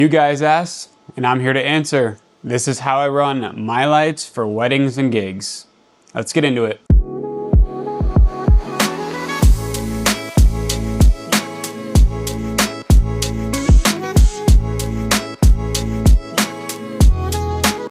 You guys asked, and I'm here to answer. This is how I run my lights for weddings and gigs. Let's get into it.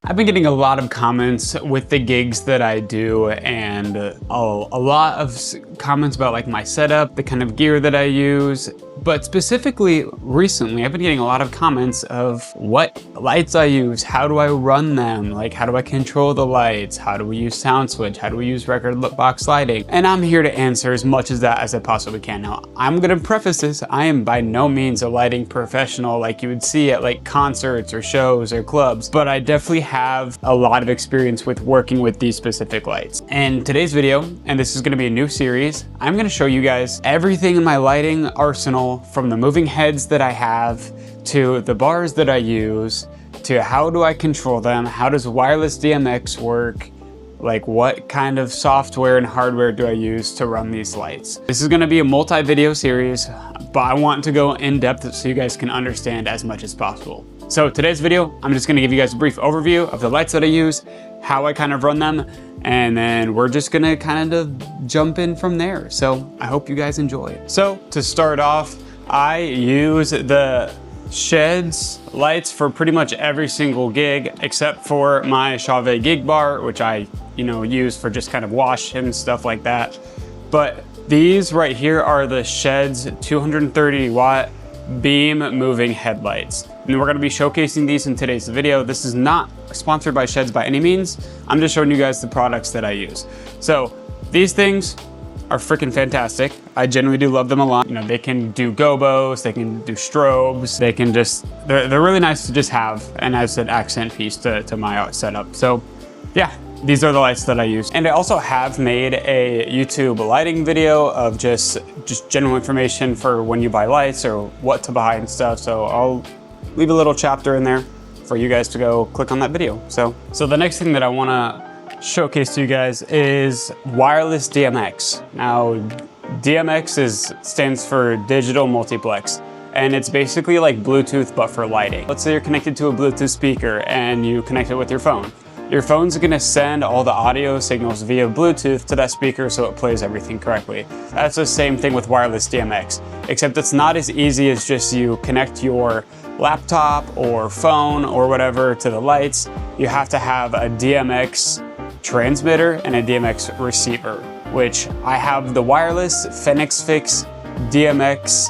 I've been getting a lot of comments with the gigs that I do, and a lot of comments about like my setup, the kind of gear that I use. But specifically recently, I've been getting a lot of comments of what lights I use, how do I run them, like how do I control the lights, how do we use SoundSwitch, how do we use Rekordbox Lighting, and I'm here to answer as much as that as I possibly can. Now, I'm gonna preface this, I am by no means a lighting professional like you would see at like concerts or shows or clubs, but I definitely have a lot of experience with working with these specific lights. In today's video, and this is gonna be a new series, I'm gonna show you guys everything in my lighting arsenal, from the moving heads that I have, to the bars that I use, to how do I control them, how does wireless DMX work, like what kind of software and hardware do I use to run these lights. This is gonna be a multi-video series, but I want to go in depth so you guys can understand as much as possible. So today's video, I'm just gonna give you guys a brief overview of the lights that I use, how I kind of run them, and then we're just gonna kind of jump in from there. So I hope you guys enjoy. So to start off, I use the SHEHDS lights for pretty much every single gig, except for my SHEHDS gig bar, which I use for just kind of wash and stuff like that. But these right here are the SHEHDS 230 watt beam moving headlights. And we're gonna be showcasing these in today's video. This is not sponsored by SHEHDS by any means. I'm just showing you guys the products that I use. So these things are freaking fantastic. I genuinely do love them a lot. They can do gobos, they can do strobes, they can just, they're really nice to just have and as an accent piece to my setup. So yeah, these are the lights that I use. And I also have made a YouTube lighting video of just general information for when you buy lights or what to buy and stuff. So I'll leave a little chapter in there for you guys to go click on that video. So the next thing that I wanna showcase to you guys is wireless DMX. Now, DMX stands for digital multiplex, and it's basically like Bluetooth but for lighting. Let's say you're connected to a Bluetooth speaker and you connect it with your phone. Your phone's gonna send all the audio signals via Bluetooth to that speaker so it plays everything correctly. That's the same thing with wireless DMX, except it's not as easy as just you connect your laptop or phone or whatever to the lights. You have to have a DMX transmitter and a DMX receiver, which I have the wireless FenixFit DMX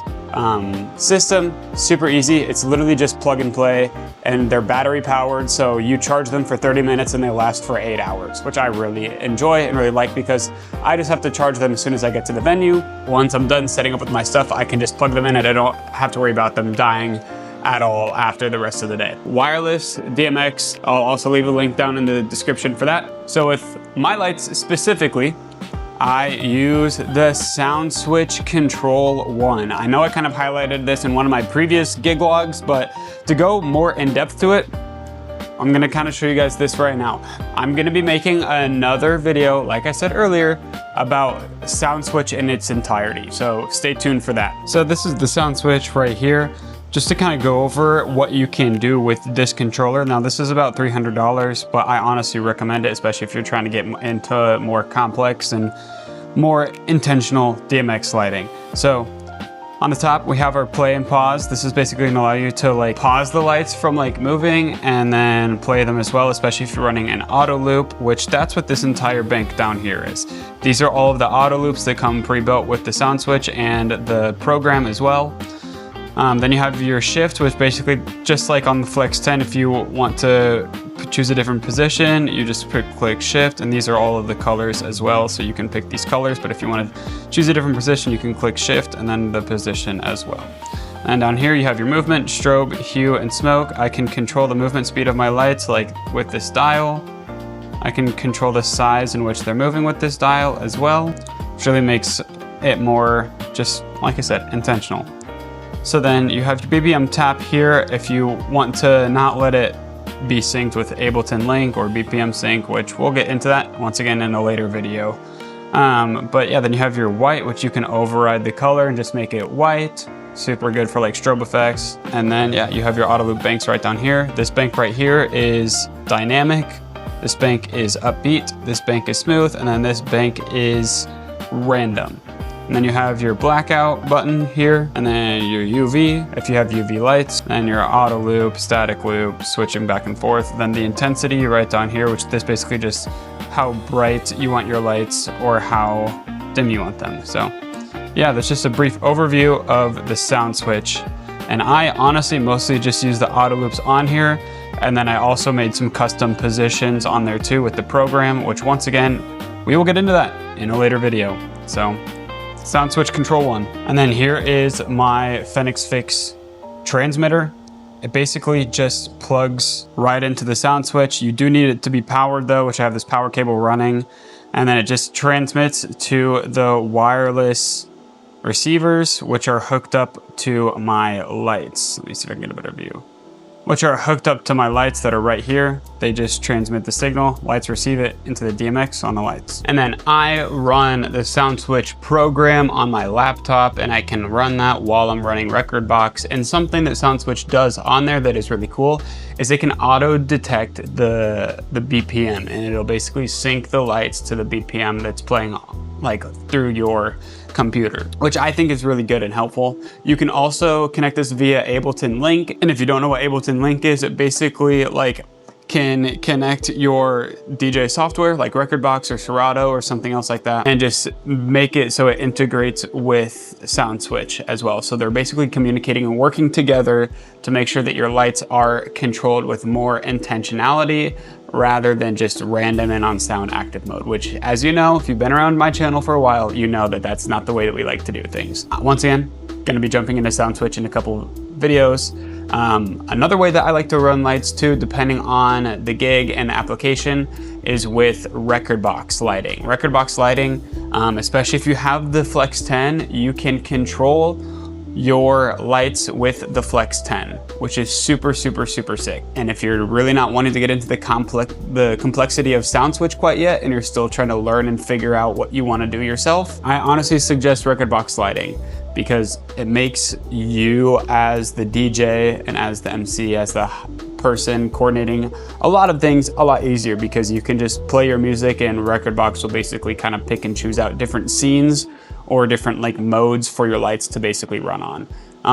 system. Super easy. It's literally just plug and play, and they're battery powered, so you charge them for 30 minutes and they last for 8 hours, which I really enjoy and really like because I just have to charge them as soon as I get to the venue. Once I'm done setting up with my stuff, I can just plug them in and I don't have to worry about them dying at all after the rest of the day. Wireless DMX, I'll also leave a link down in the description for that. So with my lights specifically, I use the SoundSwitch Control One. I know I kind of highlighted this in one of my previous gig logs, but to go more in depth to it, I'm gonna kind of show you guys this right now. I'm gonna be making another video, like I said earlier, about SoundSwitch in its entirety. So stay tuned for that. So this is the SoundSwitch right here. Just to kind of go over what you can do with this controller. Now this is about $300, but I honestly recommend it, especially if you're trying to get into more complex and more intentional DMX lighting. So on the top, we have our play and pause. This is basically gonna allow you to like pause the lights from like moving and then play them as well, especially if you're running an auto loop, which that's what this entire bank down here is. These are all of the auto loops that come pre-built with the SoundSwitch and the program as well. Then you have your shift, which basically just like on the Flex 10, if you want to choose a different position, you just click shift, and these are all of the colors as well. So you can pick these colors, but if you want to choose a different position, you can click shift and then the position as well. And down here you have your movement, strobe, hue, and smoke. I can control the movement speed of my lights like with this dial. I can control the size in which they're moving with this dial as well, which really makes it more, just like I said, intentional. So then you have your BPM tap here if you want to not let it be synced with Ableton Link or BPM sync, which we'll get into that once again in a later video. But yeah, then you have your white, which you can override the color and just make it white. Super good for like strobe effects. And then yeah, you have your auto loop banks right down here. This bank right here is dynamic. This bank is upbeat. This bank is smooth. And then this bank is random. And then you have your blackout button here, and then your UV, if you have UV lights, and your auto loop, static loop, switching back and forth. Then the intensity right down here, which this basically just how bright you want your lights or how dim you want them. So yeah, that's just a brief overview of the SoundSwitch. And I honestly mostly just use the auto loops on here. And then I also made some custom positions on there too with the program, which once again, we will get into that in a later video. So SoundSwitch Control One. And then here is my FenixFit transmitter. It basically just plugs right into the SoundSwitch. You do need it to be powered though, which I have this power cable running. And then it just transmits to the wireless receivers, which are hooked up to my lights. Let me see if I can get a better view. Which are hooked up to my lights that are right here. They just transmit the signal, lights receive it into the DMX on the lights. And then I run the SoundSwitch program on my laptop, and I can run that while I'm running Rekordbox. And something that SoundSwitch does on there that is really cool is it can auto detect the BPM, and it'll basically sync the lights to the BPM that's playing like through your computer, which I think is really good and helpful. You can also connect this via Ableton Link. And if you don't know what Ableton Link is, it basically like can connect your DJ software like Rekordbox or Serato or something else like that, and just make it so it integrates with SoundSwitch as well. So they're basically communicating and working together to make sure that your lights are controlled with more intentionality rather than just random and on sound active mode, which, as you know, if you've been around my channel for a while, you know that that's not the way that we like to do things. Once again, gonna be jumping into SoundSwitch in a couple videos. Another way that I like to run lights too, depending on the gig and the application, is with Rekordbox Lighting. Rekordbox Lighting, especially if you have the Flex 10, you can control your lights with the Flex 10, which is super sick. And if you're really not wanting to get into the complexity of SoundSwitch quite yet, and you're still trying to learn and figure out what you want to do yourself, I honestly suggest Rekordbox Lighting, because it makes you as the DJ and as the MC, as the person coordinating a lot of things a lot easier, because you can just play your music and Rekordbox will basically kind of pick and choose out different scenes or different like modes for your lights to basically run on.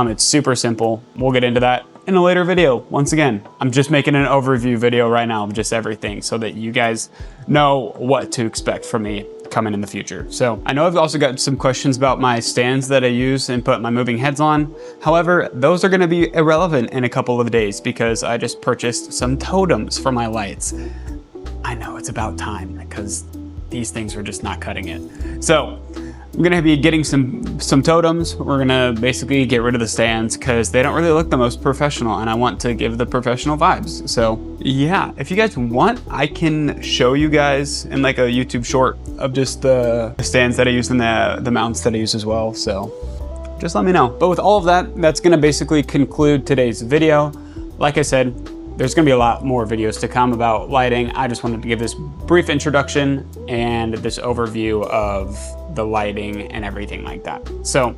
It's super simple. We'll get into that in a later video. Once again, I'm just making an overview video right now of just everything so that you guys know what to expect from me coming in the future. So I know I've also got some questions about my stands that I use and put my moving heads on. However, those are gonna be irrelevant in a couple of days because I just purchased some totems for my lights. I know it's about time because these things are just not cutting it. So I'm gonna be getting some totems. We're gonna basically get rid of the stands because they don't really look the most professional, and I want to give the professional vibes. So yeah, if you guys want, I can show you guys in like a YouTube short of just the stands that I use and the mounts that I use as well. So just let me know. But with all of that, that's gonna basically conclude today's video. Like I said, there's gonna be a lot more videos to come about lighting. I just wanted to give this brief introduction and this overview of the lighting and everything like that. So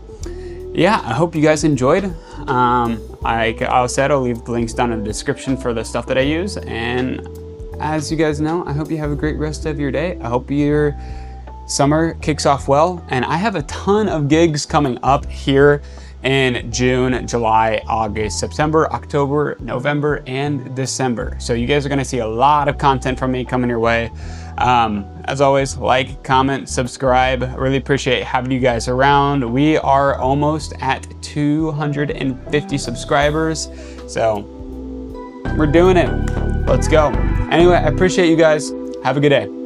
yeah, I hope you guys enjoyed. Like I said, I'll leave the links down in the description for the stuff that I use. And as you guys know, I hope you have a great rest of your day. I hope your summer kicks off well. And I have a ton of gigs coming up here in June, July, August, September, October, November, and December. So you guys are gonna see a lot of content from me coming your way. As always, like, comment, subscribe. I really appreciate having you guys around. We are almost at 250 subscribers. So we're doing it. Let's go. Anyway, I appreciate you guys. Have a good day.